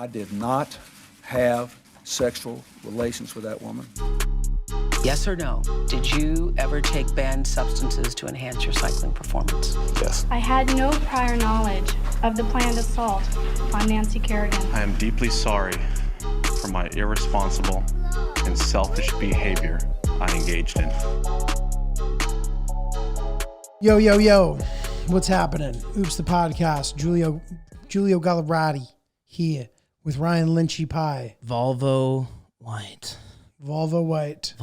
I did not have sexual relations with that woman. Yes or no? Did you ever take banned substances to enhance your cycling performance? Yes. I had no prior knowledge of the planned assault on Nancy Kerrigan. I am deeply sorry for my irresponsible and selfish behavior I engaged in. Yo, yo, yo. What's happening? Oops, the podcast. Giulio Gallerati here with Ryan Lynchy Pie. Volvo White. Lynch,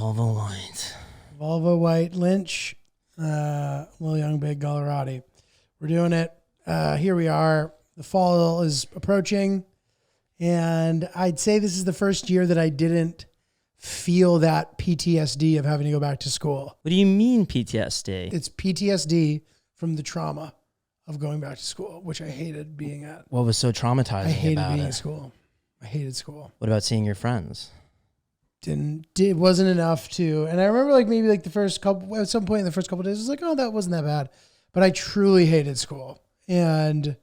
Little Young Big Gallerati. We're doing it. Here we are. The fall is approaching, and I'd say this is the first year that I didn't feel that PTSD of having to go back to school. What do you mean PTSD? It's PTSD from the trauma of going back to school, which I hated being at. What was so traumatizing I hated about being it? at school. I hated school. What about seeing your friends? Wasn't enough to, and I remember at some point in the first couple of days, I was like, oh, that wasn't that bad. But I truly hated school. And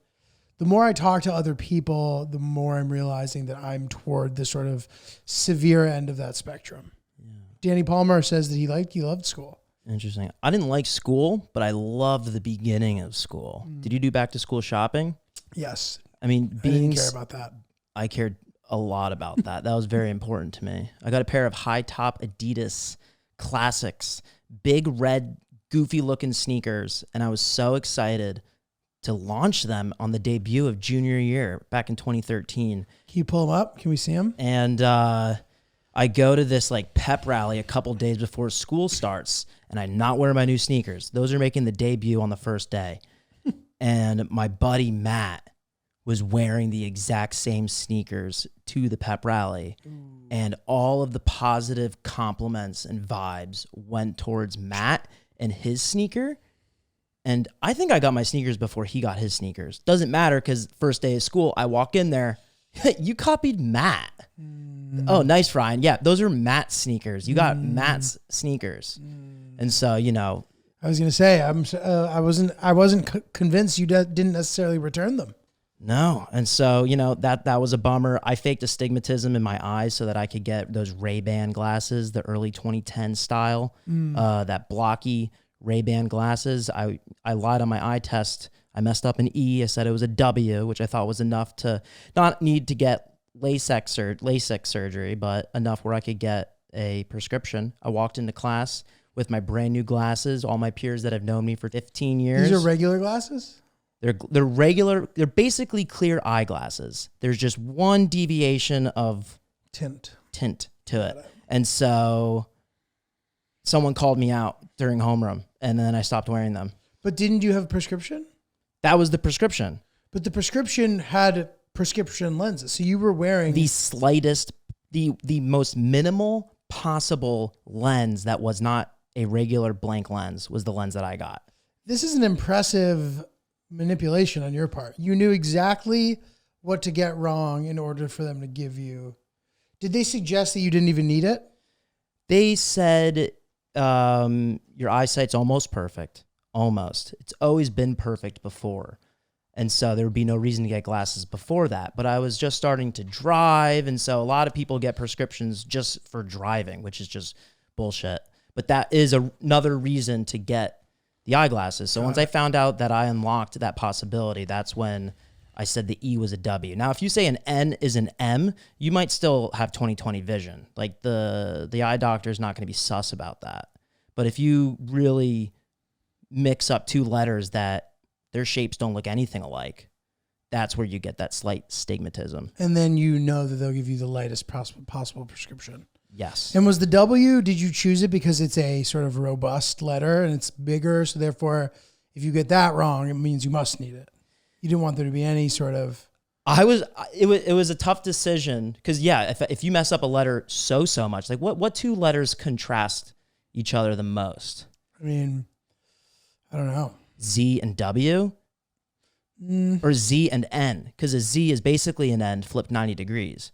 the more I talk to other people, the more I'm realizing that I'm toward the sort of severe end of that spectrum. Yeah. Danny Palmer says that he loved school. Interesting. I didn't like school, but I loved the beginning of school. Did you do back to school shopping? Yes. I mean, I didn't care about that. I cared a lot about that. That was very important to me. I got a pair of high top Adidas Classics, big red, goofy looking sneakers, and I was so excited to launch them on the debut of junior year back in 2013. Can you pull them up? Can we see them? And I go to this like pep rally a couple days before school starts, and I'm not wearing my new sneakers. Those are making the debut on the first day. And my buddy Matt was wearing the exact same sneakers to the pep rally. Ooh. And all of the positive compliments and vibes went towards Matt and his sneaker. And I think I got my sneakers before he got his sneakers. Doesn't matter, because first day of school, I walk in there, you copied Matt. Oh, nice, Ryan. Yeah, those are Matt's sneakers. You got Matt's sneakers. And so, you know. I was going to say, I wasn't convinced you didn't necessarily return them. No. And so, you know, that was a bummer. I faked astigmatism in my eyes so that I could get those Ray-Ban glasses, the early 2010 style, that blocky Ray-Ban glasses. I lied on my eye test. I messed up an E. I said it was a W, which I thought was enough to not need to get LASIK surgery, but enough where I could get a prescription. I walked into class with my brand new glasses, all my peers that have known me for 15 years. These are regular glasses? They're regular. They're basically clear eyeglasses. There's just one deviation of tint to it. And so someone called me out during homeroom, and then I stopped wearing them. But didn't you have a prescription? That was the prescription. But the prescription had prescription lenses. So you were wearing the slightest, the most minimal possible lens that was not a regular blank lens was the lens that I got. This is an impressive manipulation on your part. You knew exactly what to get wrong in order for them to give you. Did they suggest that you didn't even need it? They said your eyesight's almost perfect. Almost. It's always been perfect before. And so there would be no reason to get glasses before that. But I was just starting to drive. And so a lot of people get prescriptions just for driving, which is just bullshit. But that is another reason to get the eyeglasses. So once I found out that I unlocked that possibility, that's when I said the E was a W. Now, if you say an N is an M, you might still have 20/20 vision. Like the eye doctor is not going to be sus about that. But if you really mix up two letters that their shapes don't look anything alike, that's where you get that slight stigmatism. And then you know that they'll give you the lightest possible prescription. Yes. And was the W, did you choose it because it's a sort of robust letter and it's bigger? So therefore, if you get that wrong, it means you must need it. You didn't want there to be any sort of... It was a tough decision because, yeah, if you mess up a letter so much, like what two letters contrast each other the most? I mean, I don't know. Z and W? Or Z and N? Because a Z is basically an N flipped 90 degrees.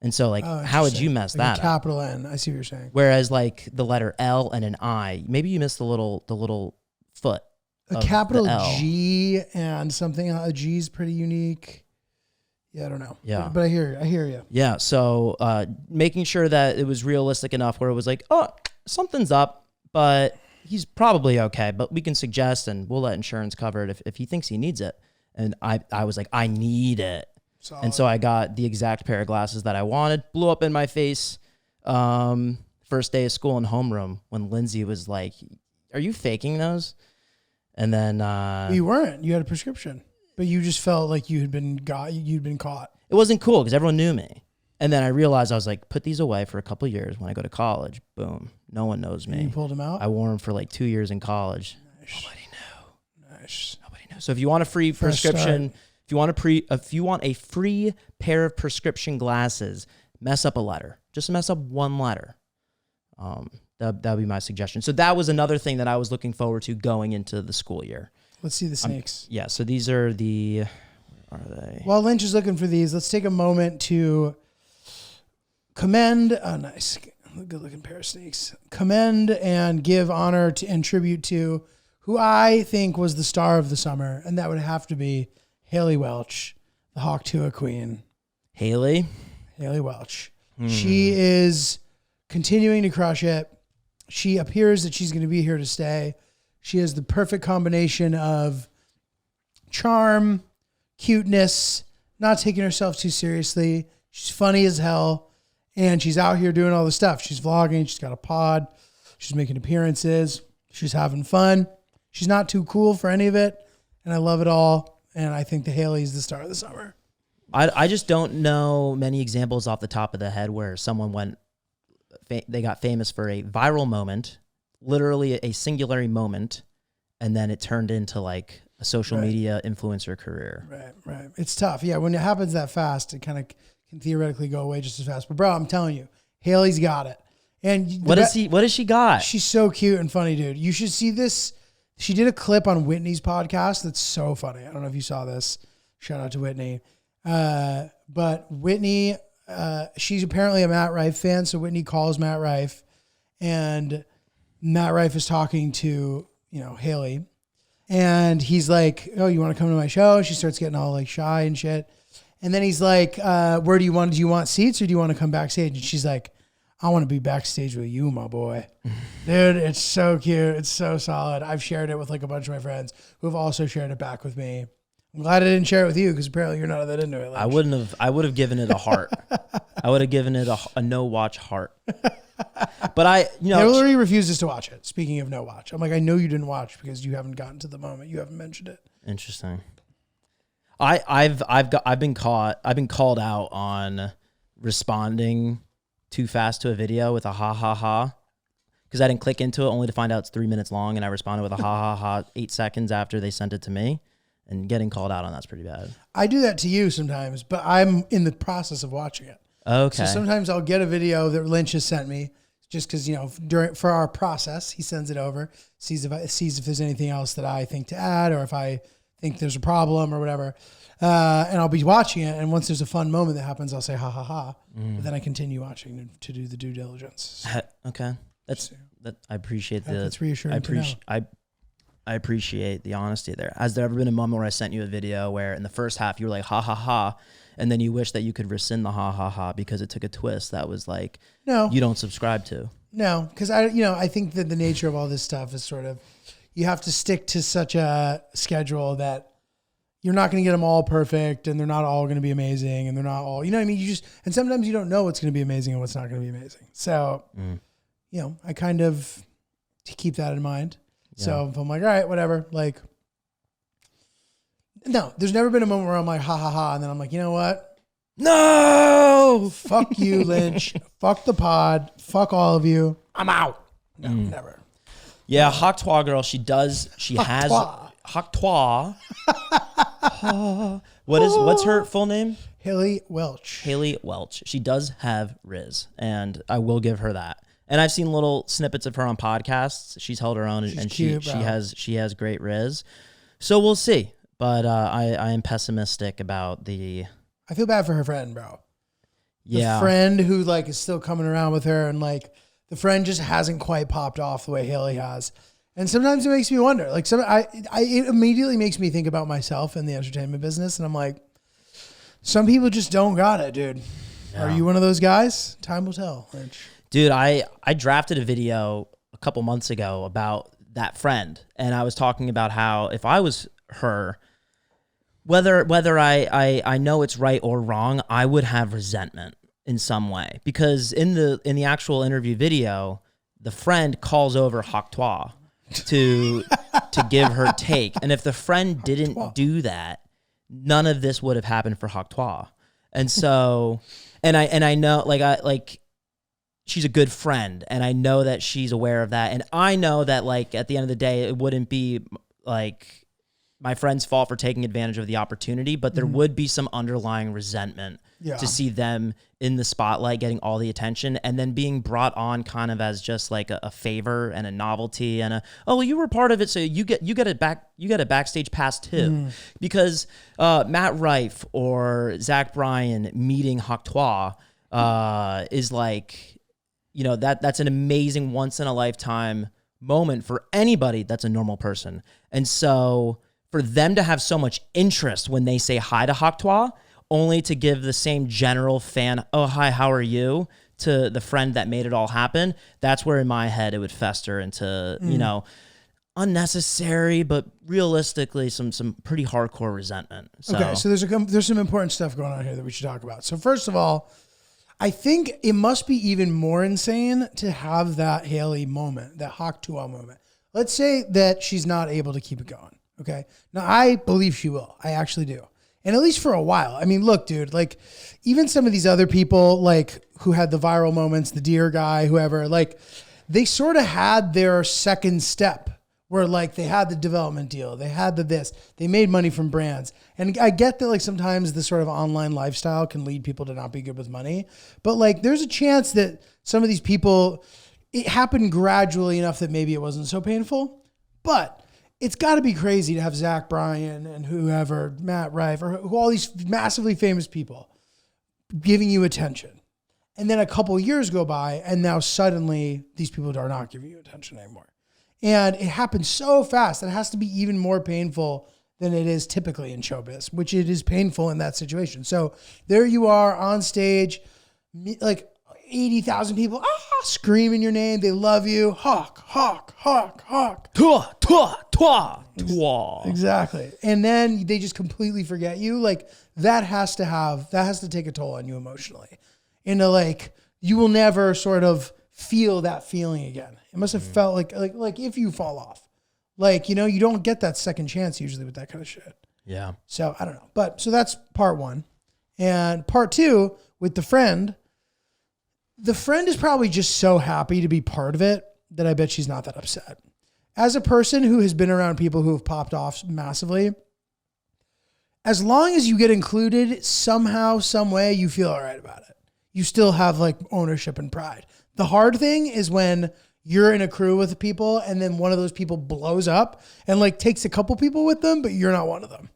And so, like, how would you mess that up? Capital N. I see what you're saying. Whereas, like, the letter L and an I, maybe you missed the little foot. A capital G and something. A G is pretty unique. Yeah, I don't know. Yeah. But I hear you. Yeah. So making sure that it was realistic enough where it was like, oh, something's up, but he's probably okay. But we can suggest and we'll let insurance cover it if he thinks he needs it. And I was like, I need it. Solid. And so I got the exact pair of glasses that I wanted, blew up in my face. First day of school in homeroom when Lindsay was like, are you faking those? And then You weren't. You had a prescription, but you just felt like you'd been caught. it wasn't cool because everyone knew me. And then I realized I was like, put these away for a couple of years. When I go to college, boom, no one knows me. You pulled them out. I wore them for like 2 years in college. Nice. Nobody knew. Nice. Nobody knew. So if you want a free prescription, if you want a free pair of prescription glasses, mess up a letter. Just mess up one letter. That would be my suggestion. So that was another thing that I was looking forward to going into the school year. Let's see the snakes. Yeah. So these are the. Where are they? While Lynch is looking for these, let's take a moment to commend. Oh, nice, good looking pair of snakes. Commend and give honor to and tribute to who I think was the star of the summer, and that would have to be Haley Welch, the Hawk Tuah Queen. Haley Welch. She is continuing to crush it. She appears that she's going to be here to stay. She has the perfect combination of charm, cuteness, not taking herself too seriously. She's funny as hell, and she's out here doing all the stuff. She's vlogging. She's got a pod. She's making appearances. She's having fun. She's not too cool for any of it, and I love it all, and I think the Haley's the star of the summer. I just don't know many examples off the top of the head where someone they got famous for a viral moment, literally a singular moment, and then it turned into like a social media influencer career. Right. It's tough. Yeah, when it happens that fast, it kind of can theoretically go away just as fast. But bro, I'm telling you, Haley's got it. And What has she got? She's so cute and funny, dude. You should see this. She did a clip on Whitney's podcast that's so funny. I don't know if you saw this. Shout out to Whitney. But Whitney, she's apparently a Matt Rife fan, so Whitney calls Matt Rife, and Matt Rife is talking to, Haley, and he's like, oh, you want to come to my show? She starts getting all like shy and shit. And then he's like, do you want seats or do you want to come backstage? And she's like, I want to be backstage with you, my boy. Dude, it's so cute. It's so solid. I've shared it with like a bunch of my friends who have also shared it back with me. I'm glad I didn't share it with you because apparently you're not that into it. Lynch. I would have given it a heart. I would have given it a no watch heart. But Hillary refuses to watch it. Speaking of no watch, I'm like, I know you didn't watch because you haven't gotten to the moment. You haven't mentioned it. Interesting. I've been called out on responding too fast to a video with a ha ha ha because I didn't click into it only to find out it's 3 minutes long, and I responded with a ha ha ha 8 seconds after they sent it to me. And getting called out on that's pretty bad. I do that to you sometimes, but I'm in the process of watching it. Okay. So sometimes I'll get a video that Lynch has sent me, just because for our process, he sends it over, sees if there's anything else that I think to add, or if I think there's a problem or whatever. And I'll be watching it, and once there's a fun moment that happens, I'll say ha ha ha. But then I continue watching to do the due diligence. Okay. I appreciate that's reassuring to know. I appreciate the honesty there. Has there ever been a moment where I sent you a video where in the first half you were like, ha, ha, ha, and then you wish that you could rescind the ha, ha, ha because it took a twist that was like, no, you don't subscribe to? No, because I think that the nature of all this stuff is sort of, you have to stick to such a schedule that you're not going to get them all perfect, and they're not all going to be amazing, and they're not all, what I mean? And sometimes you don't know what's going to be amazing and what's not going to be amazing. So, I kind of keep that in mind. So if I'm like, all right, whatever. Like, no, there's never been a moment where I'm like, ha, ha, ha. And then I'm like, you know what? No! Fuck you, Lynch. Fuck the pod. Fuck all of you. I'm out. No, never. Yeah, Hawk Tuah girl, she has Hawk Tuah. What's her full name? Haley Welch. Haley Welch. She does have Riz, and I will give her that. And I've seen little snippets of her on podcasts. She's held her own, and cute, she has great Riz. So we'll see. But I am pessimistic about the. I feel bad for her friend, bro. Yeah, the friend who like is still coming around with her, and like the friend just hasn't quite popped off the way Haley has. And sometimes it makes me wonder. Like it immediately makes me think about myself in the entertainment business, and I'm like, Some people just don't got it, dude. Are you one of those guys? Time will tell, Lynch. Dude, I drafted a video a couple months ago about that friend, and I was talking about how if I was her, whether I know it's right or wrong, I would have resentment in some way, because in the actual interview video, the friend calls over Hawk to give her take, and if the friend didn't do that, none of this would have happened for Hawk. And so, and I know like she's a good friend, and I know that she's aware of that, and I know that like at the end of the day, it wouldn't be like my friend's fault for taking advantage of the opportunity, but there would be some underlying resentment to see them in the spotlight getting all the attention and then being brought on kind of as just like a favor and a novelty and well, you were part of it, so you get a backstage pass too. Because Matt Rife or Zach Bryan meeting Hawk is like, that's an amazing once in a lifetime moment for anybody that's a normal person. And so for them to have so much interest when they say hi to Hawk, only to give the same general fan, oh, hi, how are you, to the friend that made it all happen, that's where in my head it would fester into, unnecessary, but realistically some pretty hardcore resentment. Okay, so there's some important stuff going on here that we should talk about. So first of all, I think it must be even more insane to have that Haley moment, that Hawk moment. Let's say that she's not able to keep it going. Okay. Now I believe she will. I actually do. And at least for a while. I mean, look, dude, like even some of these other people, like who had the viral moments, the deer guy, whoever, like they sort of had their second step where like they had the development deal. They had this, they made money from brands. And I get that like sometimes the sort of online lifestyle can lead people to not be good with money, but like there's a chance that some of these people, it happened gradually enough that maybe it wasn't so painful, but it's got to be crazy to have Zach Bryan and whoever, Matt Rife, or all these massively famous people giving you attention. And then a couple years go by, and now suddenly these people are not giving you attention anymore. And it happens so fast that it has to be even more painful than it is typically in showbiz, which it is painful in that situation. So there you are on stage, like 80,000 people screaming your name. They love you. Hawk. Twa, twa, twa, twa. Exactly. And then they just completely forget you. Like that has to take a toll on you emotionally. Like you will never sort of feel that feeling again. It must have felt like if you fall off, like, you don't get that second chance usually with that kind of shit. Yeah. So I don't know. But so that's part one. And part two with the friend is probably just so happy to be part of it that I bet she's not that upset. As a person who has been around people who have popped off massively, as long as you get included somehow, some way, you feel all right about it. You still have like ownership and pride. The hard thing is when you're in a crew with people and then one of those people blows up and like takes a couple people with them, but you're not one of them.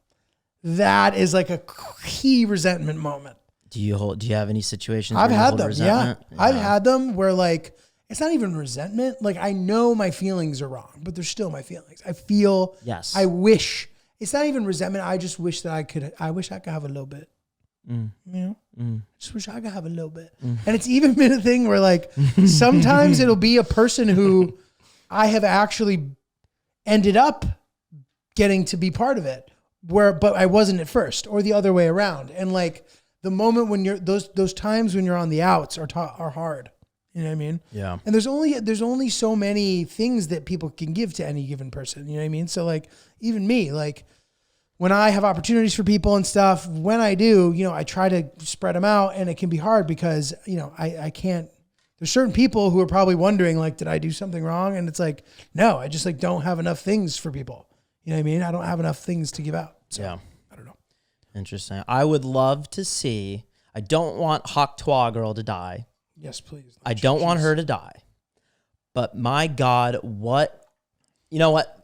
That is like a key resentment moment. Do you have any situations? I've where you had hold them. resentment? Yeah. I've had them where like, it's not even resentment. Like I know my feelings are wrong, but they're still my feelings. I feel, yes. I wish, it's not even resentment. I just wish that I could have a little bit. Just wish I could have a little bit. And it's even been a thing where like, sometimes it'll be a person who I have actually ended up getting to be part of it but I wasn't at first, or the other way around. And like the moment when you're, those times when you're on the outs are hard. You know what I mean? Yeah. And there's only so many things that people can give to any given person. You know what I mean? So like even me, like when I have opportunities for people and stuff, when I do, I try to spread them out, and it can be hard because, I can't, there's certain people who are probably wondering like, did I do something wrong? And it's like, no, I just like don't have enough things for people. You know what I mean? I don't have enough things to give out. So, yeah. I don't know. Interesting. I would love to see, I don't want Hawk girl to die. Yes, please. I don't want her to die. But my God, you know what?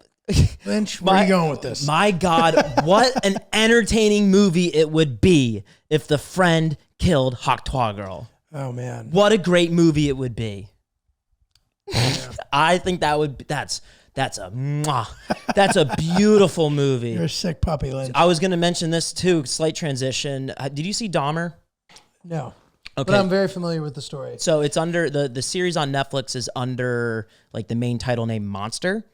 Lynch, where are you going with this? My God, what an entertaining movie it would be if the friend killed Hawk girl. Oh that What a great movie it would be. Yeah. I think that's That's that's a beautiful movie. You're a sick puppy, Lynch. I was going to mention this too. Slight transition. Did you see Dahmer? No. Okay. But I'm very familiar with the story. So it's under the series on Netflix is under like the main title name Monster,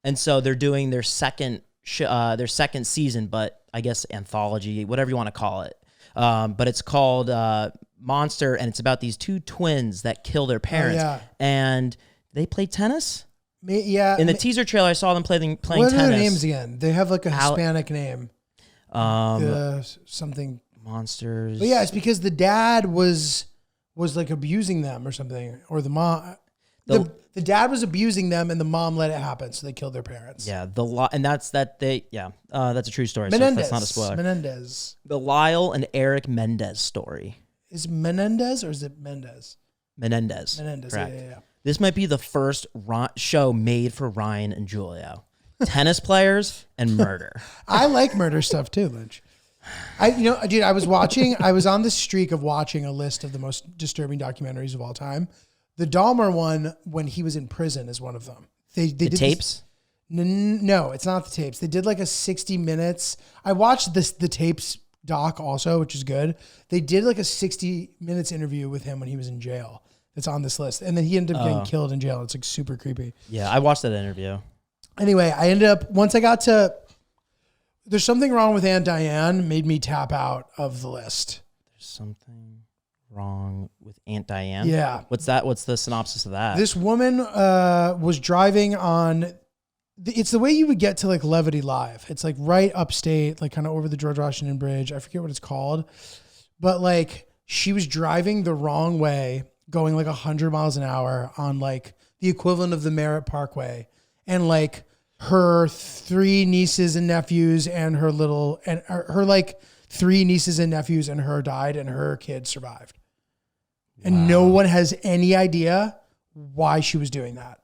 and so they're doing their second season, but I guess anthology, whatever you want to call it. But it's called Monster, and it's about these two twins that kill their parents, and they play tennis. In the teaser trailer, I saw them playing tennis. What are their names again? They have like a Hispanic name. Something. Monsters. But yeah, it's because the dad was like abusing them or something, or the mom. The dad was abusing them, and the mom let it happen, so they killed their parents. Yeah, that's a true story. Menendez. So that's not a spoiler. Menendez. The Lyle and Eric Mendez story. Is Menendez or is it Mendez? Menendez. Correct. Yeah. This might be the first show made for Ryan and Giulio. Tennis players and murder. I like murder stuff too, Lynch. Dude, I was on this streak of watching a list of the most disturbing documentaries of all time. The Dahmer one, when he was in prison, is one of them. They did tapes? No, it's not the tapes. They did like a 60 minutes. I watched the tapes doc also, which is good. They did like a 60 minutes interview with him when he was in jail. It's on this list. And then he ended up getting killed in jail. It's like super creepy. Yeah, I watched that interview. Anyway, I ended up, once I got to There's Something Wrong with Aunt Diane made me tap out of the list. There's something wrong with Aunt Diane? Yeah. What's that? What's the synopsis of that? This woman was driving on, it's the way you would get to like Levity Live. It's like right upstate, like kind of over the George Washington Bridge. I forget what it's called. But like she was driving the wrong way, going like 100 miles an hour on like the equivalent of the Merritt Parkway. And like her three nieces and nephews and her like three nieces and nephews and her died and her kids survived. And no one has any idea why she was doing that.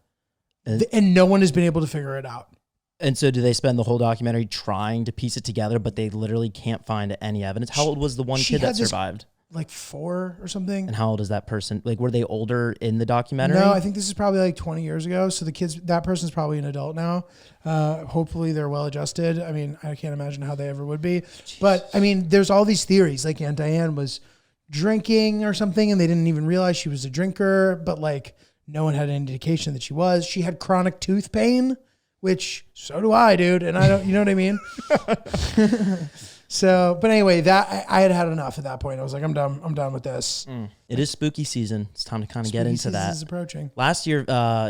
And no one has been able to figure it out. And so do they spend the whole documentary trying to piece it together, but they literally can't find any evidence? How old was the one kid that survived? Like 4 or something. And how old is that person? Like, were they older in the documentary? No, I think this is probably like 20 years ago. So that person's probably an adult now. Hopefully they're well adjusted. I mean, I can't imagine how they ever would be. Jeez. But I mean, there's all these theories. Like Aunt Diane was drinking or something and they didn't even realize she was a drinker, but like no one had any indication that she was. She had chronic tooth pain, which so do I, dude. And I don't, you know what I mean? So, but anyway, that I had enough at that point. I was like, I'm done with this. It is spooky season. It's time to kind of get into that. Spooky season is approaching. Last year,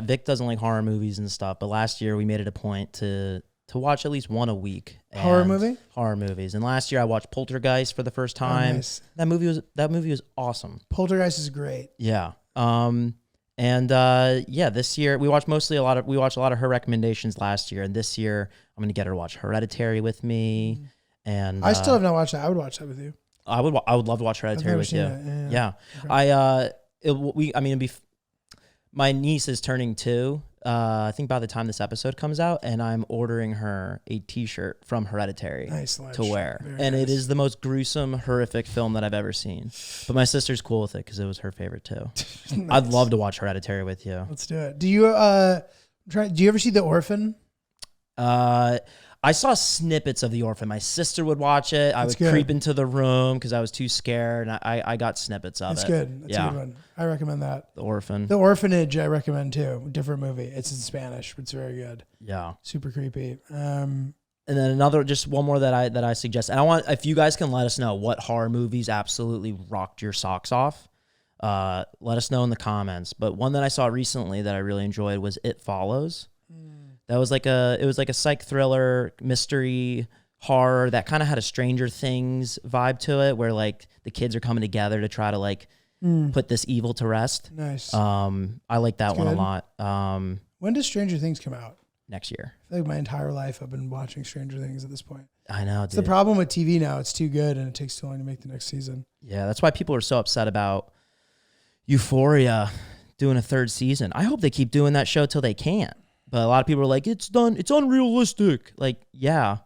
Vic doesn't like horror movies and stuff, but last year we made it a point to watch at least one a week. Horror movie? Horror movies. And last year I watched Poltergeist for the first time. Oh, nice. That movie was awesome. Poltergeist is great. Yeah. This year we watched a lot of her recommendations last year, and this year I'm gonna get her to watch Hereditary with me. And I still have not watched that. I would watch that with you. I would love to watch Hereditary with you. Yeah. Okay. My niece is turning 2. I think by the time this episode comes out, and I'm ordering her a T-shirt from Hereditary to wear. And it is the most gruesome, horrific film that I've ever seen. But my sister's cool with it because it was her favorite too. Nice. I'd love to watch Hereditary with you. Let's do it. Do you ever see The Orphan? I saw snippets of The Orphan. My sister would watch it. I would creep into the room because I was too scared, and I got snippets of it. It's good. That's a good one. I recommend that. The Orphan. The Orphanage I recommend too. Different movie. It's in Spanish, but it's very good. Yeah. Super creepy. And then just one more that I suggest. And I want, if you guys can let us know what horror movies absolutely rocked your socks off, let us know in the comments. But one that I saw recently that I really enjoyed was It Follows. That was like a psych thriller, mystery, horror that kind of had a Stranger Things vibe to it, where like the kids are coming together to try to like put this evil to rest. Nice. I like that one a lot. When does Stranger Things come out? Next year. I feel like my entire life I've been watching Stranger Things at this point. I know, dude. It's the problem with TV now. It's too good and it takes too long to make the next season. Yeah, that's why people are so upset about Euphoria doing a 3rd season. I hope they keep doing that show till they can't. But a lot of people are like, it's done. It's unrealistic. Like, yeah,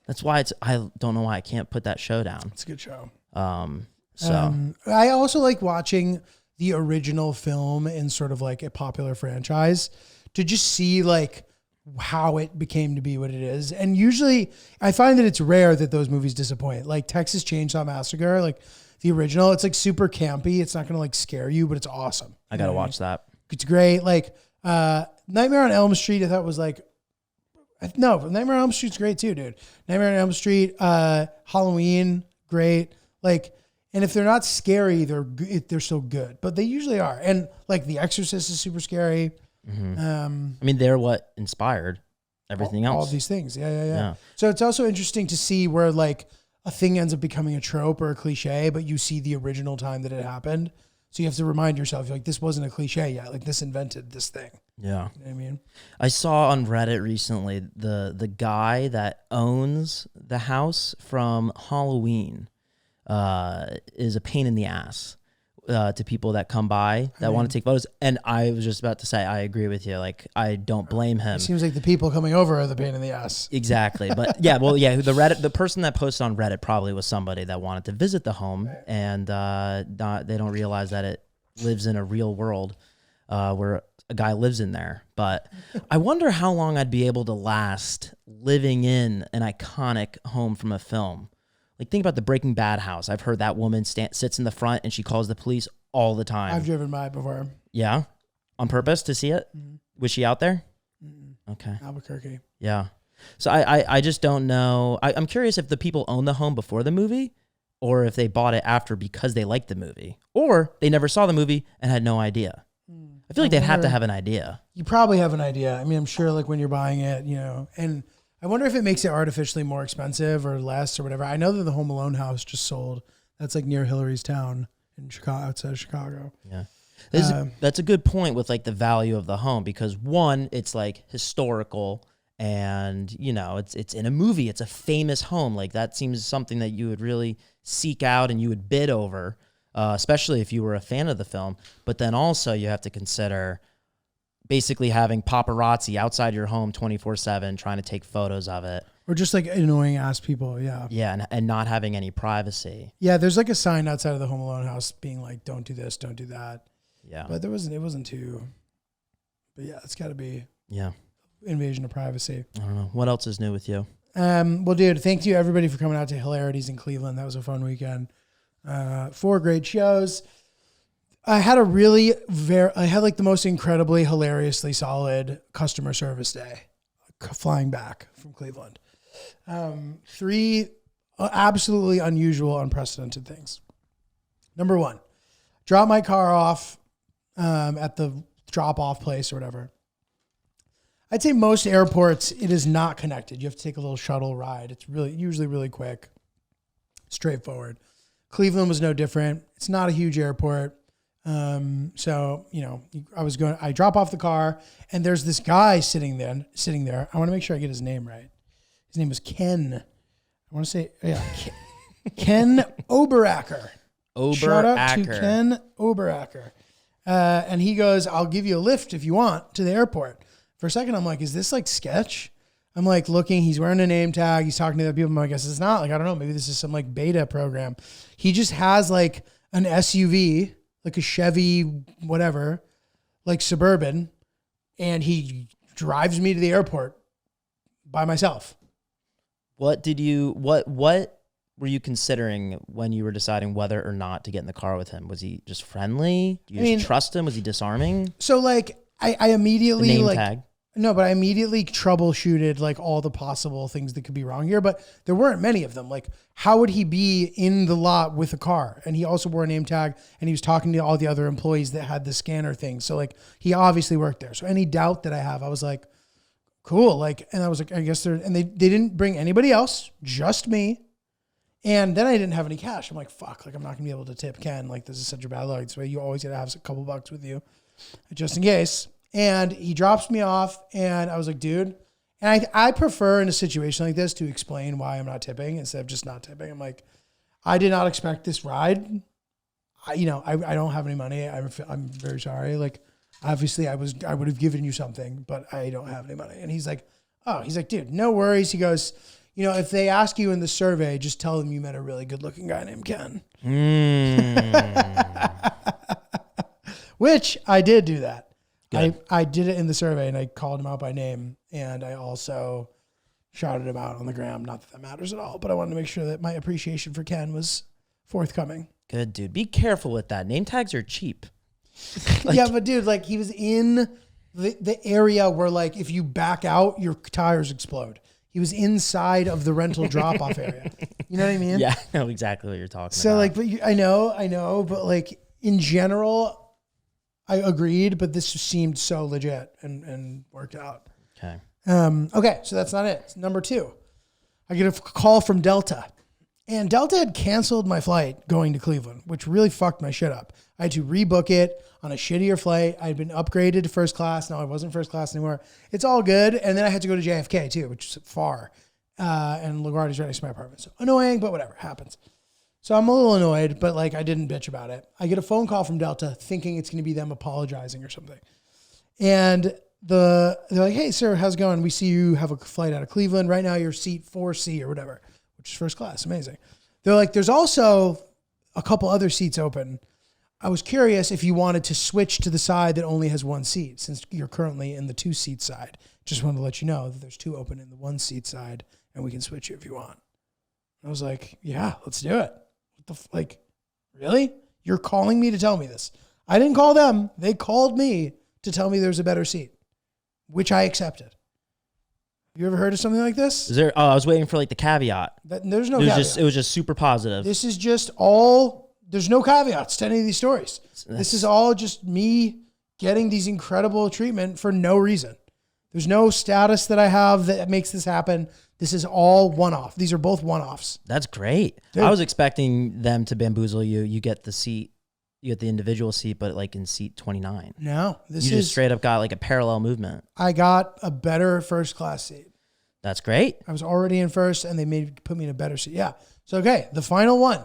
that's why I don't know why I can't put that show down. It's a good show. I also like watching the original film in sort of like a popular franchise to just see like how it became to be what it is. And usually I find that it's rare that those movies disappoint. Like Texas Chainsaw Massacre, like the original, it's like super campy. It's not going to like scare you, but it's awesome. I got to watch that. It's great. Like Nightmare on Elm Street, I thought was like, no, Nightmare on Elm Street's great too, dude. Nightmare on Elm Street, Halloween, great. Like, and if they're not scary, they're still good, but they usually are. And like The Exorcist is super scary. I mean, they're what inspired everything else. All these things. Yeah. So it's also interesting to see where like a thing ends up becoming a trope or a cliche, but you see the original time that it happened. So you have to remind yourself, like, this wasn't a cliche yet. Like, this invented this thing. Yeah. You know what I mean? I saw on Reddit recently the guy that owns the house from Halloween is a pain in the ass to people that come by that want to take photos. And I was just about to say, I agree with you. Like, I don't blame him. It seems like the people coming over are the pain in the ass. Exactly. But the person that posted on Reddit probably was somebody that wanted to visit the home, and they don't realize that it lives in a real world where a guy lives in there. But I wonder how long I'd be able to last living in an iconic home from a film. Like, think about the Breaking Bad house. I've heard that woman sits in the front and she calls the police all the time. I've driven by it before. Yeah? On purpose to see it? Mm-hmm. Was she out there? Mm-hmm. Okay. Albuquerque. Yeah. So I just don't know. I'm curious if the people owned the home before the movie or if they bought it after because they liked the movie. Or they never saw the movie and had no idea. I feel like they'd have to have an idea. You probably have an idea. I mean, I'm sure like when you're buying it, you know, and I wonder if it makes it artificially more expensive or less or whatever. I know that the Home Alone house just sold. That's like near Hillary's town in Chicago, outside of Chicago. Yeah. That's a good point with like the value of the home, because one, it's like historical and, you know, it's in a movie. It's a famous home. Like, that seems something that you would really seek out and you would bid over, especially if you were a fan of the film. But then also you have to consider basically having paparazzi outside your home 24/7 trying to take photos of it. Or just like annoying ass people, yeah. Yeah, and not having any privacy. Yeah, there's like a sign outside of the Home Alone house being like, don't do this, don't do that. Yeah. But it wasn't too, but yeah, it's got to be invasion of privacy. I don't know. What else is new with you? Well, dude, thank you everybody for coming out to Hilarities in Cleveland. That was a fun weekend. 4 great shows. I had like the most incredibly hilariously solid customer service day flying back from Cleveland. 3 absolutely unusual, unprecedented things. Number 1, drop my car off at the drop-off place or whatever. I'd say most airports, it is not connected. You have to take a little shuttle ride. It's usually really quick, straightforward. Cleveland was no different. It's not a huge airport. So, you know, I drop off the car and there's this guy sitting there. I want to make sure I get his name right. His name was Ken. I want to say, Ken Oberacker. Shout out to Ken Oberacker. And he goes, I'll give you a lift if you want to the airport. For a second, I'm like, is this like sketch? I'm like looking, he's wearing a name tag. He's talking to other people. I'm like, I guess it's not. Like, I don't know. Maybe this is some like beta program. He just has like an SUV, like a Chevy, whatever, like Suburban. And he drives me to the airport by myself. What were you considering when you were deciding whether or not to get in the car with him? Was he just friendly? Do you trust him? Was he disarming? So like, I immediately the name tag. No, but I immediately troubleshooted like all the possible things that could be wrong here, but there weren't many of them. Like, how would he be in the lot with a car? And he also wore a name tag and he was talking to all the other employees that had the scanner thing. So like, he obviously worked there. So any doubt that I have, I was like, cool. Like, and I was like, I guess they didn't bring anybody else, just me. And then I didn't have any cash. I'm like, fuck, like I'm not gonna be able to tip Ken. Like, this is such a bad luck. So you always gotta have a couple bucks with you just in case. And he drops me off and I was like, dude, and I prefer in a situation like this to explain why I'm not tipping instead of just not tipping. I'm like, I did not expect this ride. I don't have any money. I'm very sorry. Like, obviously I would have given you something, but I don't have any money. And he's like, dude, no worries. He goes, you know, if they ask you in the survey, just tell them you met a really good looking guy named Ken. Which I did do that. I did it in the survey and I called him out by name And I also shouted him out on the gram. Not that that matters at all, but I wanted to make sure that my appreciation for Ken was forthcoming. Good, dude. Be careful with that. Name tags are cheap. Yeah, but dude, like he was in the area where like if you back out, your tires explode. He was inside of the rental drop-off area. You know what I mean? Yeah, I know exactly what you're talking about. So like, but I know, but like in general, I agreed, but this seemed so legit and worked out. Okay. Okay, so that's not it. Number 2, I get a call from Delta. And Delta had canceled my flight going to Cleveland, which really fucked my shit up. I had to rebook it on a shittier flight. I had been upgraded to first class. Now I wasn't first class anymore. It's all good. And then I had to go to JFK too, which is far. And LaGuardia's right next to my apartment. So annoying, but whatever, happens. So I'm a little annoyed, but like I didn't bitch about it. I get a phone call from Delta thinking it's going to be them apologizing or something. And they're like, hey, sir, how's it going? We see you have a flight out of Cleveland. Right now you're seat 4C or whatever, which is first class. Amazing. They're like, there's also a couple other seats open. I was curious if you wanted to switch to the side that only has one seat since you're currently in the 2-seat side. Just wanted to let you know that there's 2 open in the 1-seat side and we can switch you if you want. I was like, yeah, let's do it. What the like, really? You're calling me to tell me this? I didn't call them. They called me to tell me there's a better seat, which I accepted. You ever heard of something like this? Is there? Oh, I was waiting for like the caveat. There's no It was caveat. it was just super positive. This is just all, there's no caveats to any of these stories. This is all just me getting these incredible treatment for no reason. There's no status that I have that makes this happen. This is all one-off. These are both one-offs. That's great. Dude. I was expecting them to bamboozle you. You get the seat, you get the individual seat, but like in seat 29. No, this You is, just straight up got like a parallel movement. I got a better first class seat. That's great. I was already in first and they put me in a better seat. Yeah. So, okay, the final one.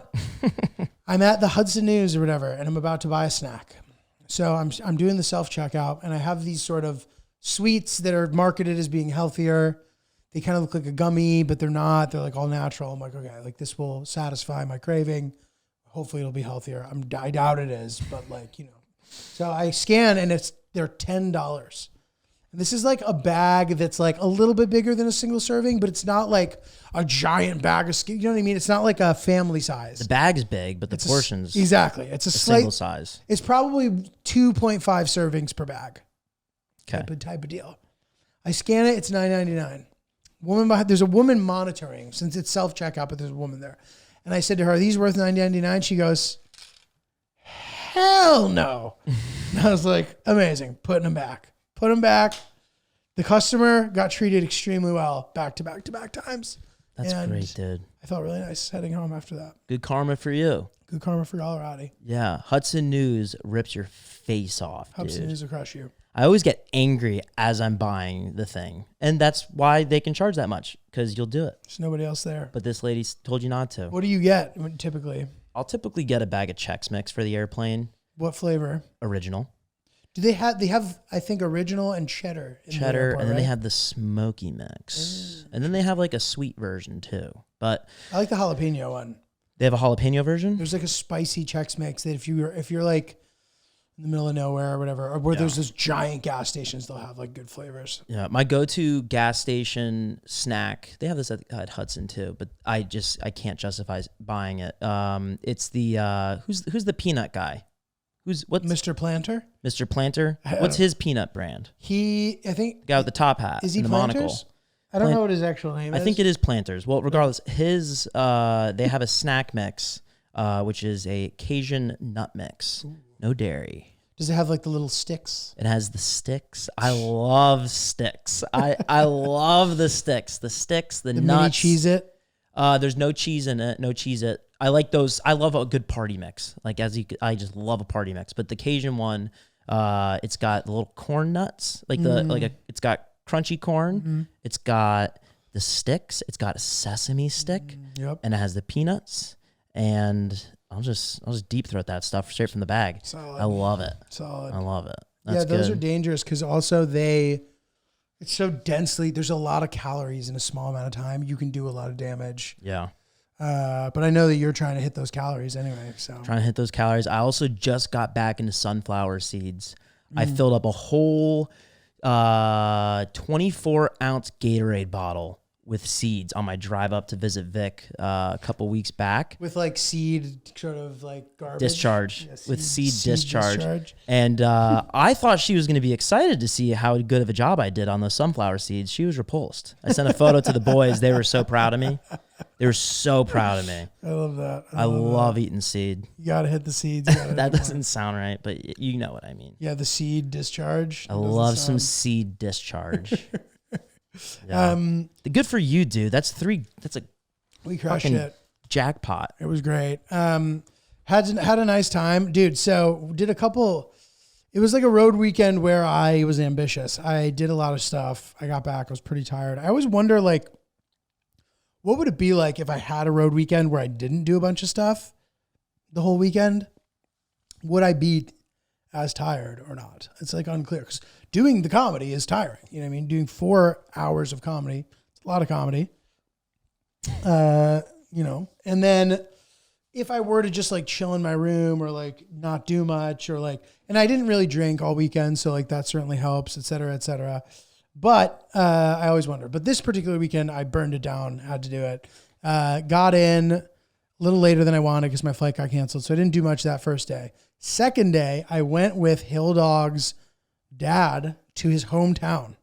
I'm at the Hudson News or whatever, and I'm about to buy a snack. So I'm doing the self-checkout, and I have these sort of sweets that are marketed as being healthier. They kind of look like a gummy, but they're not. They're like all natural. I'm like, okay, like this will satisfy my craving. Hopefully it'll be healthier. I doubt it is, but like, you know. So I scan and they're $10. And this is like a bag that's like a little bit bigger than a single serving, but it's not like a giant bag of, you know what I mean? It's not like a family size. The bag's big, but the portions Exactly. It's a single size. It's probably 2.5 servings per bag. Okay. Type of deal. I scan it. It's $9.99. There's a woman monitoring since it's self-checkout, but there's a woman there. And I said to her, are these worth $9.99? She goes, hell no. And I was like, amazing. Put them back. The customer got treated extremely well back to back times. That's And great, dude. I felt really nice heading home after that. Good karma for you. Good karma for Colorado. Yeah. Hudson News rips your face off, Hudson dude. News will crush you. I always get angry as I'm buying the thing. And that's why they can charge that much, because you'll do it. There's nobody else there. But this lady told you not to. What do you get typically? I'll typically get a bag of Chex Mix for the airplane. What flavor? Original. Do they have I think original and cheddar. In the Cheddar, airport, and then right? they have the smoky mix. And then they have like a sweet version too. But I like the jalapeno one. they have a jalapeno version? There's like a spicy Chex Mix that if you're like in the middle of nowhere or whatever, or where there's those giant gas stations, they'll have like good flavors. Yeah, my go-to gas station snack. They have this at Hudson too, but I can't justify buying it. It's the who's the peanut guy? What's Mr. Planter? Mr. Planter? What's his peanut brand? I think The guy with the top hat is he and the Planters? monocle. I don't know what his actual name is. I think it is Planters. Well, regardless, his they have a snack mix, which is a Cajun nut mix. No dairy. Does it have like the little sticks? It has the sticks. I love sticks. I love the sticks. The sticks, the nuts. Mini Cheez-It? There's no cheese in it. No Cheez-It. I like those. I love a good party mix. Like I just love a party mix. But the Cajun one, it's got the little corn nuts. It's got crunchy corn. Mm-hmm. It's got the sticks. It's got a sesame stick. Yep. And it has the peanuts. And I'll just deep throat that stuff straight from the bag. Solid. I love it. Solid. I love it. That's Yeah, those good. are dangerous because also it's so densely, there's a lot of calories in a small amount of time. You can do a lot of damage. Yeah. But I know that you're trying to hit those calories anyway. So Trying to hit those calories. I also just got back into sunflower seeds. I filled up a whole 24-ounce Gatorade bottle with seeds on my drive up to visit Vic a couple weeks back. With like seed sort of like garbage. Discharge. Yeah, With seed discharge. discharge. And I thought she was going to be excited to see how good of a job I did on those sunflower seeds. She was repulsed. I sent a photo to the boys. They were so proud of me. They were so proud of me. I love that. I love eating seed. You got to hit the seeds. You gotta That hit doesn't sound right, but you know what I mean. Yeah, the seed discharge. I love some seed discharge. Yeah. Good for you, dude. That's a We crushed fucking it. jackpot. It was great. Had a nice time, dude. So did a couple. It was like a road weekend where I was ambitious. I did a lot of stuff. I got back. I was pretty tired. I always wonder, like, what would it be like if I had a road weekend where I didn't do a bunch of stuff the whole weekend? Would I be as tired or not? It's like unclear because doing the comedy is tiring. You know what I mean? Doing 4 hours of comedy, it's a lot of comedy. You know, and then if I were to just like chill in my room or like not do much or like, and I didn't really drink all weekend. So like that certainly helps, et cetera, et cetera. But I always wonder. But this particular weekend, I burned it down, had to do it. Got in a little later than I wanted because my flight got canceled. So I didn't do much that first day. Second day, I went with Hill Dog's dad to his hometown.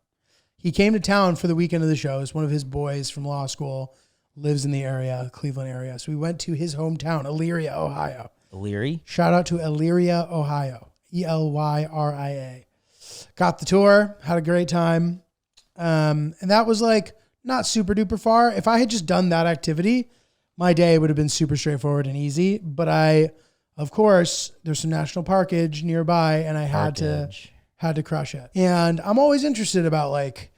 He came to town for the weekend of the show. It's one of his boys from law school, lives in the area, Cleveland area. So we went to his hometown, Elyria, Ohio. Elyria? Shout out to Elyria, Ohio. Elyria. Got the tour, had a great time. And that was like not super duper far. If I had just done that activity, my day would have been super straightforward and easy. But of course, there's some national parkage nearby and I had to crush it. And I'm always interested about like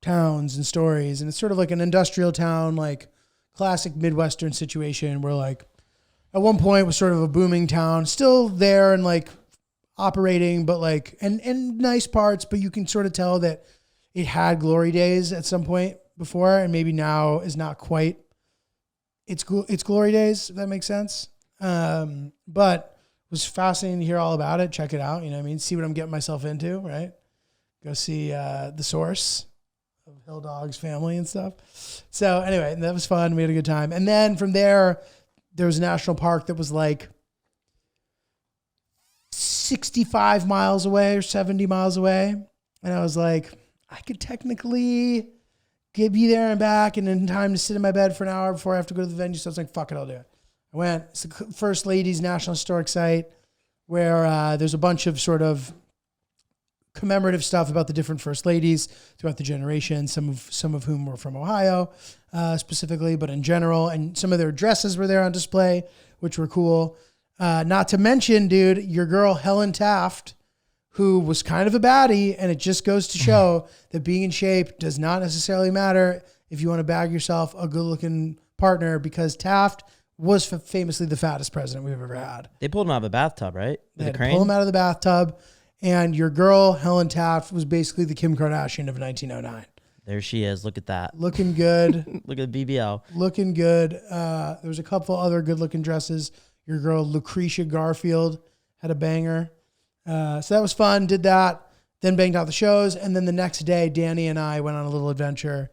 towns and stories. And it's sort of like an industrial town, like classic Midwestern situation where like at one point was sort of a booming town, still there and like operating, but like, and nice parts, but you can sort of tell that it had glory days at some point before, and maybe now is not quite its glory days, if that makes sense. But it was fascinating to hear all about it. Check it out. You know what I mean? See what I'm getting myself into, right? Go see the source of Hill Dog's family and stuff. So anyway, that was fun. We had a good time. And then from there was a national park that was like 65 miles away or 70 miles away. And I was like, I could technically be there and back and in time to sit in my bed for an hour before I have to go to the venue. So I was like, fuck it, I'll do it. I went. It's the First Lady's National Historic Site where there's a bunch of sort of commemorative stuff about the different First Ladies throughout the generations, some of whom were from Ohio specifically, but in general. And some of their dresses were there on display, which were cool. Not to mention, dude, your girl Helen Taft, who was kind of a baddie, and it just goes to show that being in shape does not necessarily matter if you want to bag yourself a good-looking partner, because Taft was famously the fattest president we've ever had. They pulled him out of a bathtub, right? They With had a to crane? pull him out of the bathtub, and your girl Helen Taft was basically the Kim Kardashian of 1909. There she is. Look at that. Looking good. Look at the BBL. Looking good. There was a couple other good-looking dresses. Your girl Lucretia Garfield had a banger. So that was fun. Did that. Then banged out the shows. And then the next day, Danny and I went on a little adventure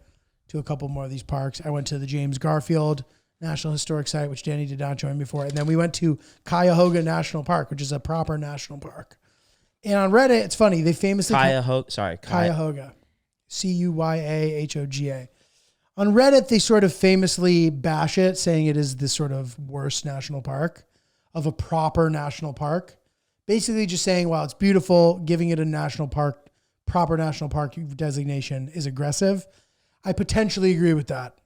to a couple more of these parks. I went to the James Garfield National Historic Site, which Danny did not join me for. And then we went to Cuyahoga National Park, which is a proper national park. And on Reddit, it's funny. They famously... Cuyahoga. Cuyahoga. On Reddit, they sort of famously bash it, saying it is the sort of worst national park of a proper national park. Basically just saying, well, it's beautiful, giving it a national park, proper national park designation is aggressive. I potentially agree with that.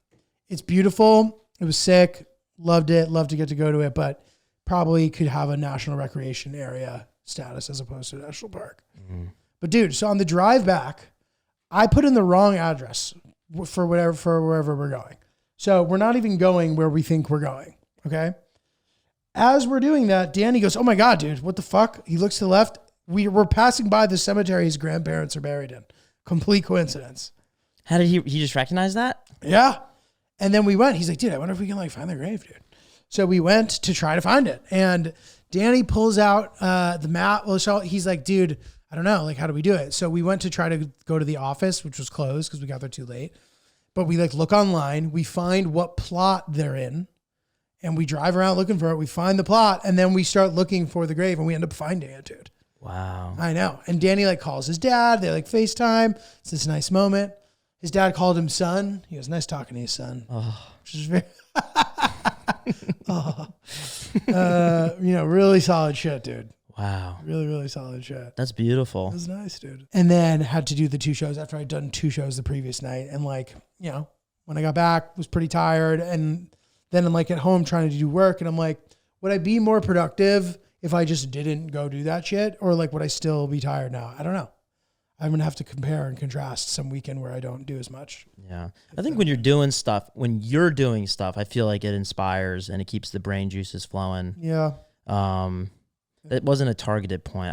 It's beautiful. It was sick. Loved it. Loved to get to go to it, but probably could have a national recreation area status as opposed to a national park. Mm-hmm. But dude, so on the drive back, I put in the wrong address for wherever we're going. So we're not even going where we think we're going. Okay. As we're doing that, Danny goes, "Oh my God, dude, what the fuck?" He looks to the left. We're passing by the cemetery his grandparents are buried in. Complete coincidence. How did he just recognize that? Yeah. And then we went, he's like, "Dude, I wonder if we can like find their grave, dude." So we went to try to find it. And Danny pulls out the map. Well, so he's like, "Dude, I don't know, like, how do we do it? So we went to try to go to the office, which was closed because we got there too late. But we like look online, we find what plot they're in, and we drive around looking for it. We find the plot, and then we start looking for the grave, and we end up finding it, dude. Wow. I know. And Danny like calls his dad. They like FaceTime. It's this nice moment. His dad called him son. He goes, nice talking to you, son. Oh. Which is very, really solid shit, dude. Wow. Really, really solid shit. That's beautiful. It was nice, dude. And then had to do the 2 shows after I'd done 2 shows the previous night. And like, when I got back, was pretty tired. And then I'm like at home trying to do work. And I'm like, would I be more productive if I just didn't go do that shit? Or like, would I still be tired now? I don't know. I'm going to have to compare and contrast some weekend where I don't do as much. Yeah. I think when you're doing stuff, I feel like it inspires and it keeps the brain juices flowing. Yeah. It wasn't a targeted point.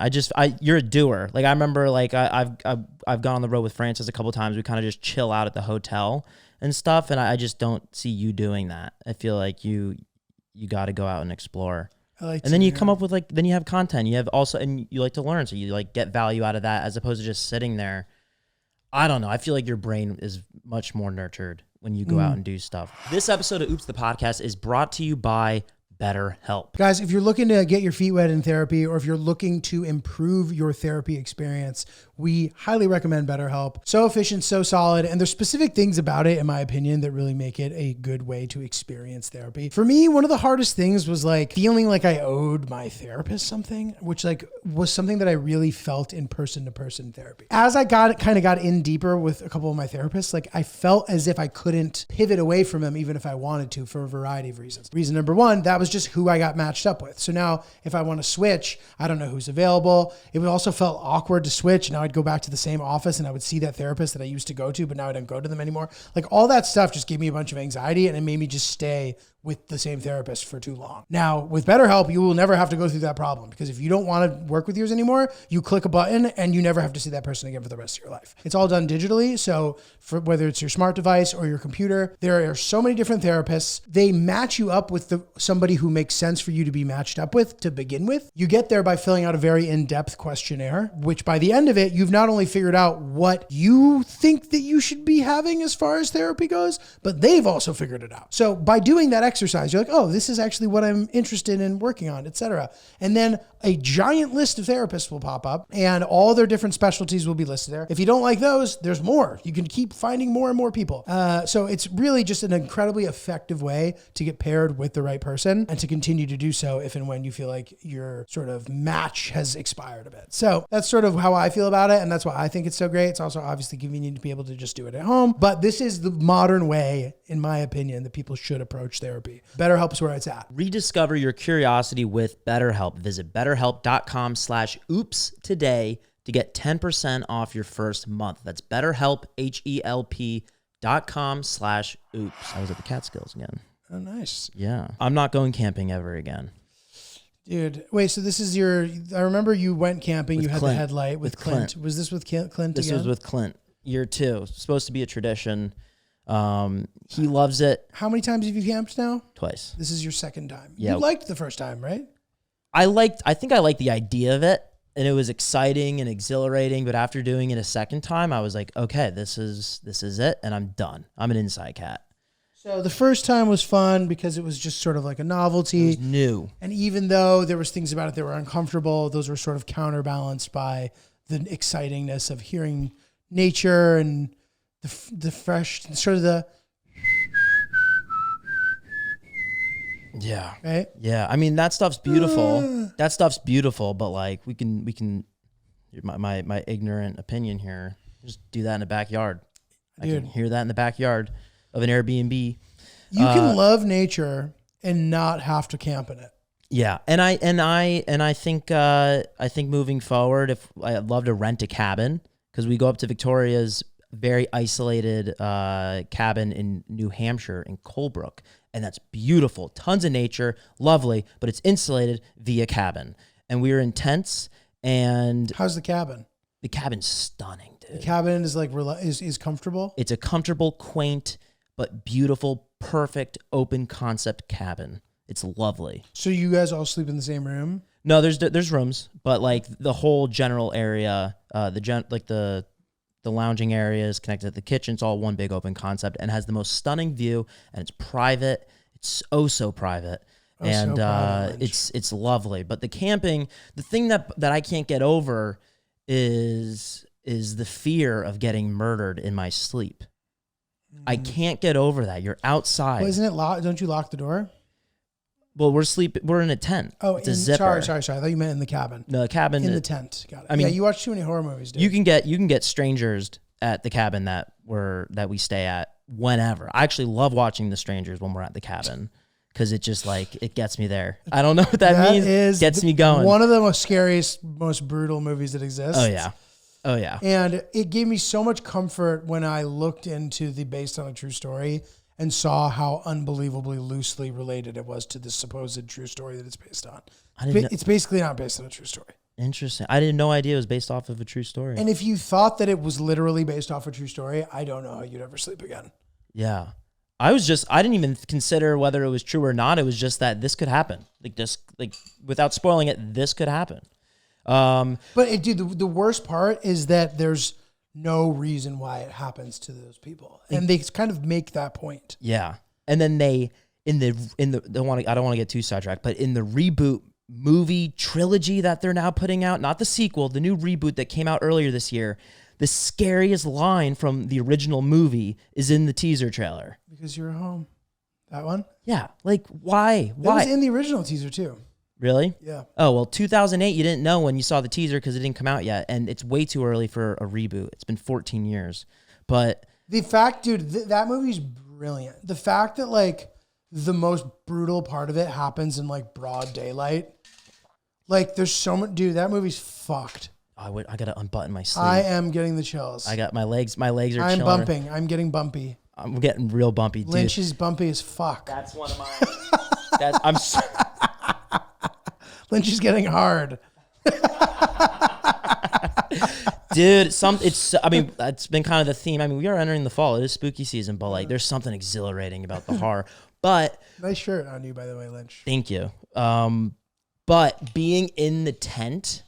You're a doer. Like I remember, like I've gone on the road with Francis a couple of times. We kind of just chill out at the hotel and stuff, and I just don't see you doing that. I feel like you got to go out and explore. And then you come up with then you have content. You have also, and you like to learn, so you like get value out of that as opposed to just sitting there. I don't know. I feel like your brain is much more nurtured when you go out and do stuff. This episode of Oops the Podcast is brought to you by BetterHelp. Guys, if you're looking to get your feet wet in therapy, or if you're looking to improve your therapy experience, we highly recommend BetterHelp. So efficient, so solid, and there's specific things about it, in my opinion, that really make it a good way to experience therapy. For me, one of the hardest things was like feeling like I owed my therapist something, which like was something that I really felt in person-to-person therapy. As I got in deeper with a couple of my therapists, like I felt as if I couldn't pivot away from them even if I wanted to, for a variety of reasons. Reason number one, that was just who I got matched up with. So now if I want to switch, I don't know who's available. It also felt awkward to switch. Now I'd go back to the same office and I would see that therapist that I used to go to, but now I don't go to them anymore. Like all that stuff just gave me a bunch of anxiety, and it made me just stay with the same therapist for too long. Now with BetterHelp, you will never have to go through that problem, because if you don't want to work with yours anymore, you click a button and you never have to see that person again for the rest of your life. It's all done digitally. So for whether it's your smart device or your computer, there are so many different therapists. They match you up with somebody who makes sense for you to be matched up with to begin with. You get there by filling out a very in-depth questionnaire, which by the end of it, you've not only figured out what you think that you should be having as far as therapy goes, but they've also figured it out. So by doing that exercise, you're like, oh, this is actually what I'm interested in working on, etc. And then a giant list of therapists will pop up and all their different specialties will be listed there. If you don't like those, there's more. You can keep finding more and more people. So it's really just an incredibly effective way to get paired with the right person and to continue to do so if and when you feel like your sort of match has expired a bit. So that's sort of how I feel about it. And that's why I think it's so great. It's also obviously convenient to be able to just do it at home. But this is the modern way, in my opinion, that people should approach therapy. BetterHelp is where it's at. Rediscover your curiosity with BetterHelp. Visit BetterHelp.com/oops today to get 10% off your first month. That's BetterHelp, HELP.com/oops. I was at the Catskills again. Oh, nice. Yeah. I'm not going camping ever again. Dude, wait, so this is I remember you went camping, With you had Clint. the headlight with Clint. Was this with Clint This again? was with Clint. Year 2. It's supposed to be a tradition. He loves it. How many times have you camped now? Twice. This is your second time. Yeah. You liked the first time, right? I think I liked the idea of it, and it was exciting and exhilarating, but after doing it a second time, I was like, okay, this is it, and I'm done. I'm an inside cat. So the first time was fun because it was just sort of like a novelty. It was new. And even though there was things about it that were uncomfortable, those were sort of counterbalanced by the excitingness of hearing nature and the fresh, sort of the... Yeah. Right? Yeah. I mean, that stuff's beautiful. That stuff's beautiful, but like we can my ignorant opinion here, just do that in the backyard. I Dude. can hear that in the backyard of an Airbnb. You can love nature and not have to camp in it. Yeah. And I think moving forward, if I'd love to rent a cabin, because we go up to Victoria's very isolated cabin in New Hampshire in Colebrook. And that's beautiful. Tons of nature, lovely, but it's insulated via cabin. And we were in tents, and How's the cabin? the cabin's stunning, dude. The cabin is like is comfortable. It's a comfortable, quaint, but beautiful, perfect, open concept cabin. It's lovely. So you guys all sleep in the same room? No, there's rooms, but like the whole general area, the lounging area is connected to the kitchen. It's all one big open concept and has the most stunning view, and it's private. It's so private. And it's lovely. But the camping, the thing that I can't get over is the fear of getting murdered in my sleep. I can't get over that. You're outside. Well, isn't it locked? Don't you lock the door? Well, we're in a tent. Oh, it's a zipper. Sorry. I thought you meant in the cabin. No, the cabin. In the tent. Got it. I mean, yeah, you watch too many horror movies, dude. You can get strangers at the cabin that we stay at whenever. I actually love watching the strangers when we're at the cabin because it just like it gets me there. I don't know what that means. Gets me going. One of the most scariest, most brutal movies that exists. Oh yeah. And it gave me so much comfort when I looked into the based on a true story and saw how unbelievably loosely related it was to the supposed true story that it's based on. It's basically not based on a true story. Interesting. I didn't know idea it was based off of a true story. And if you thought that it was literally based off a true story, I don't know how you'd ever sleep again. Yeah. I didn't even consider whether it was true or not. It was just that this could happen. Without spoiling it, this could happen. But dude, the worst part is that there's no reason why it happens to those people, and they kind of make that point. Yeah, and then I don't want to get too sidetracked, but in the reboot movie trilogy that they're now putting out, not the sequel, the new reboot that came out earlier this year, the scariest line from the original movie is in the teaser trailer. Because you're home. That one? Yeah, like why? That was in the original teaser too. Really? Yeah. Oh, well, 2008, you didn't know when you saw the teaser because it didn't come out yet. And it's way too early for a reboot. It's been 14 years. But the fact, dude, that movie's brilliant. The fact that like the most brutal part of it happens in like broad daylight. Like there's so much, dude, that movie's fucked. I got to unbutton my sleeve. I am getting the chills. I got my legs are I'm chilling. bumping. I'm getting bumpy. I'm getting real bumpy, dude. Lynch is bumpy as fuck. That's one of my... Lynch is getting hard. Dude, it's been kind of the theme. I mean, we are entering the fall. It is spooky season, but like there's something exhilarating about the horror. But nice shirt on you, by the way, Lynch. Thank you. But being in the tent,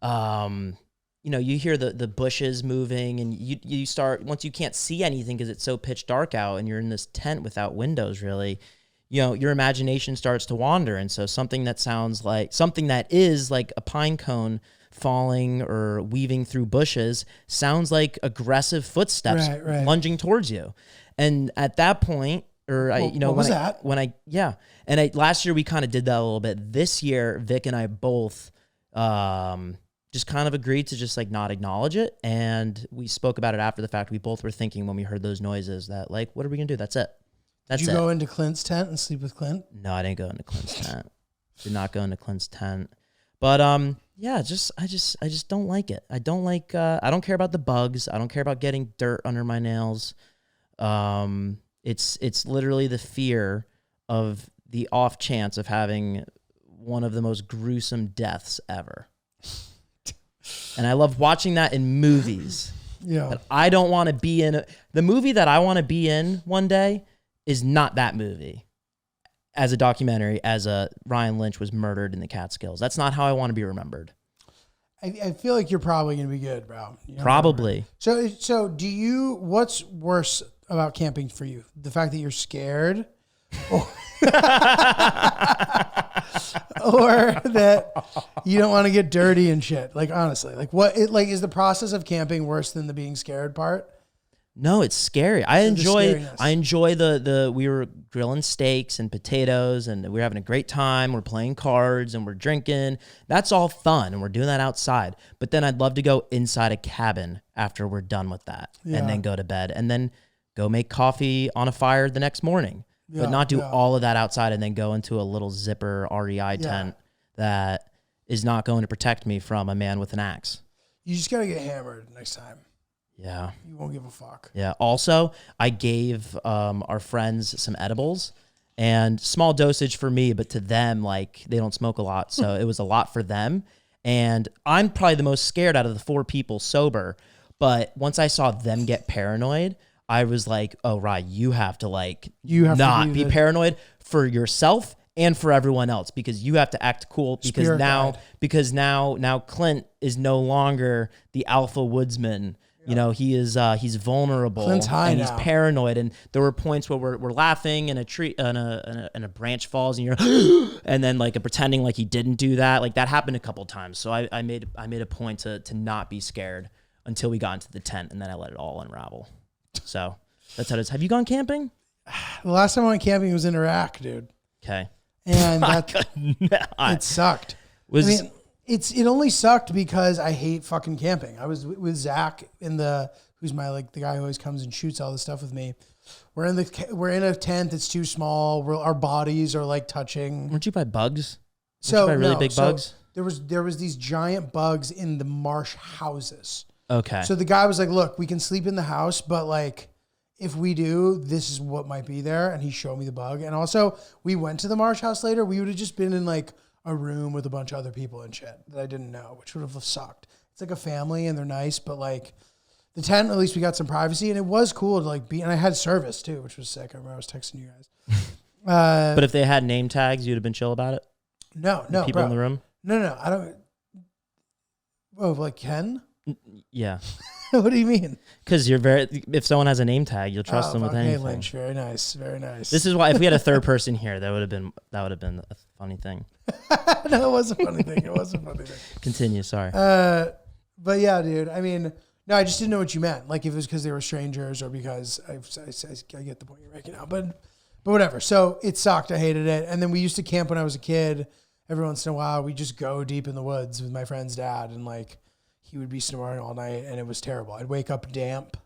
you hear the bushes moving and you start, once you can't see anything because it's so pitch dark out and you're in this tent without windows really, your imagination starts to wander. And so something that is like a pine cone falling or weaving through bushes sounds like aggressive footsteps lunging towards you. And at that point, last year we kind of did that a little bit. This year, Vic and I both just kind of agreed to just like not acknowledge it. And we spoke about it after the fact. We both were thinking when we heard those noises that like, what are we gonna do? That's it. Did you go into Clint's tent and sleep with Clint? No, I didn't go into Clint's tent. Did not go into Clint's tent. But I just don't like it. I don't like I don't care about the bugs. I don't care about getting dirt under my nails. It's literally the fear of the off chance of having one of the most gruesome deaths ever. And I love watching that in movies. Yeah. But I don't want to be in the movie that I want to be in one day is not that movie as a documentary, as Ryan Lynch was murdered in the Catskills. That's not how I want to be remembered. I feel like you're probably going to be good, bro. Probably. So what's worse about camping for you? The fact that you're scared or that you don't want to get dirty and shit? Like, honestly, is the process of camping worse than the being scared part? No, it's scary. I enjoy we were grilling steaks and potatoes and we were having a great time. We're playing cards and we're drinking. That's all fun and we're doing that outside. But then I'd love to go inside a cabin after we're done with that and then go to bed and then go make coffee on a fire the next morning. But not do all of that outside and then go into a little zipper REI tent that is not going to protect me from a man with an axe. You just got to get hammered next time. Yeah. You won't give a fuck. Yeah. Also, I gave our friends some edibles and small dosage for me, but to them, like they don't smoke a lot. So it was a lot for them. And I'm probably the most scared out of the 4 people sober. But once I saw them get paranoid, I was like, oh, right, you have to not be paranoid for yourself and for everyone else, because you have to act cool because Spirit guide. now Clint is no longer the alpha woodsman. You know, he's vulnerable Clint's high and he's now. paranoid. And there were points where we're laughing and a tree and a branch falls and you're and then like pretending like he didn't do that. Like that happened a couple times. So I made a point to not be scared until we got into the tent, and then I let it all unravel. So that's how it is. Have you gone camping? The last time I went camping was in Iraq, dude. Okay. And I that, could not. it sucked. Was I mean, it only sucked because I hate fucking camping. I was with Zach who's the guy who always comes and shoots all this stuff with me. We're in a tent that's too small. Our bodies are like touching. weren't you by bugs? So Weren't you by really no, big so bugs? there was these giant bugs in the marsh houses. Okay. So the guy was like, "Look, we can sleep in the house, but like, if we do, this is what might be there." And he showed me the bug. And also, we went to the marsh house later. We would have just been in like a room with a bunch of other people and shit that I didn't know, which would have sucked. It's like a family and they're nice, but like the tent, at least we got some privacy, and it was cool to like be. And I had service too, which was sick. I remember I was texting you guys. But if they had name tags, you'd have been chill about it. No, People bro. in the room. No, I don't. Oh, like Ken? Yeah. What do you mean? Because if someone has a name tag, you'll trust them with okay, anything. Lynch, very nice, very nice. This is why if we had a third person here, that would have been a funny thing. No, it was a funny thing. It was a funny thing. Continue. Sorry. But yeah, dude. I mean, no, I just didn't know what you meant. Like if it was because they were strangers or because I get the point you're making now. But whatever. So it sucked. I hated it. And then we used to camp when I was a kid. Every once in a while, we just go deep in the woods with my friend's dad, and like he would be snoring all night, and it was terrible. I'd wake up damp,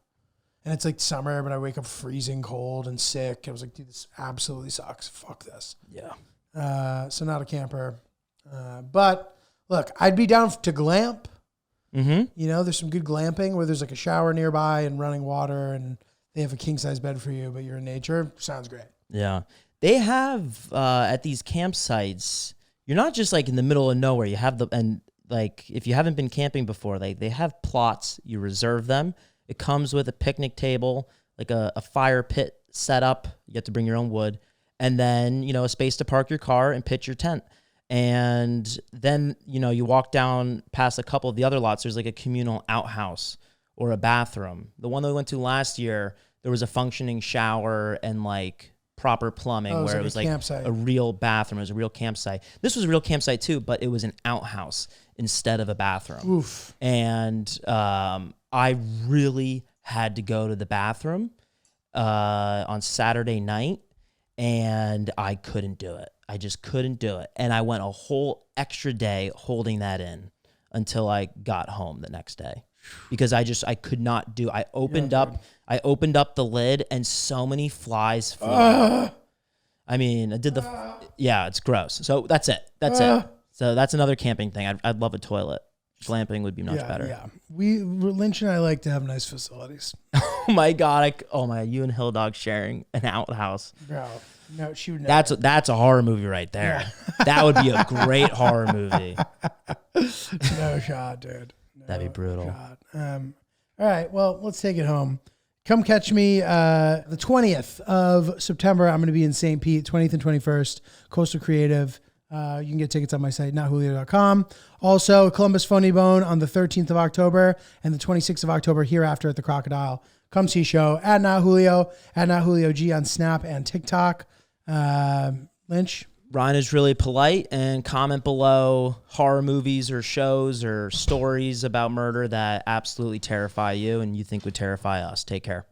and it's like summer, but I wake up freezing cold and sick. I was like, dude, this absolutely sucks. Fuck this. Yeah. So not a camper. But look, I'd be down to glamp. Mm-hmm. You know, there's some good glamping where there's like a shower nearby and running water, and they have a king size bed for you, but you're in nature. Sounds great. Yeah. They have at these campsites, you're not just like in the middle of nowhere. You have like if you haven't been camping before, they have plots. You reserve them. It comes with a picnic table, like a fire pit set up. You have to bring your own wood, and then a space to park your car and pitch your tent. And then you walk down past a couple of the other lots. There's like a communal outhouse or a bathroom. The one that we went to last year, there was a functioning shower and like proper plumbing where it was like a real bathroom. It was a real campsite. This was a real campsite too, but it was an outhouse instead of a bathroom. Oof. And I really had to go to the bathroom on Saturday night, and I couldn't do it. I just couldn't do it. And I went a whole extra day holding that in until I got home the next day because I could not do. I opened up the lid and so many flies flew. I mean, I did it's gross. So that's it. So that's another camping thing. I'd love a toilet. Glamping would be much better. Yeah. Lynch and I like to have nice facilities. Oh my God. You and Hill Dog sharing an outhouse. Bro, no, she would never. That's a horror movie right there. Yeah. That would be a great horror movie. No shot, dude. That'd be brutal. Shot. All right, well, let's take it home. Come catch me the 20th of September. I'm going to be in St. Pete, 20th and 21st, Coastal Creative. You can get tickets on my site, notjulio.com. Also, Columbus Funny Bone on the 13th of October and the 26th of October hereafter at the Crocodile. Come see show at NotJulio, at NotJulioG on Snap and TikTok. Lynch? Ryan is really polite, and comment below horror movies or shows or stories about murder that absolutely terrify you and you think would terrify us. Take care.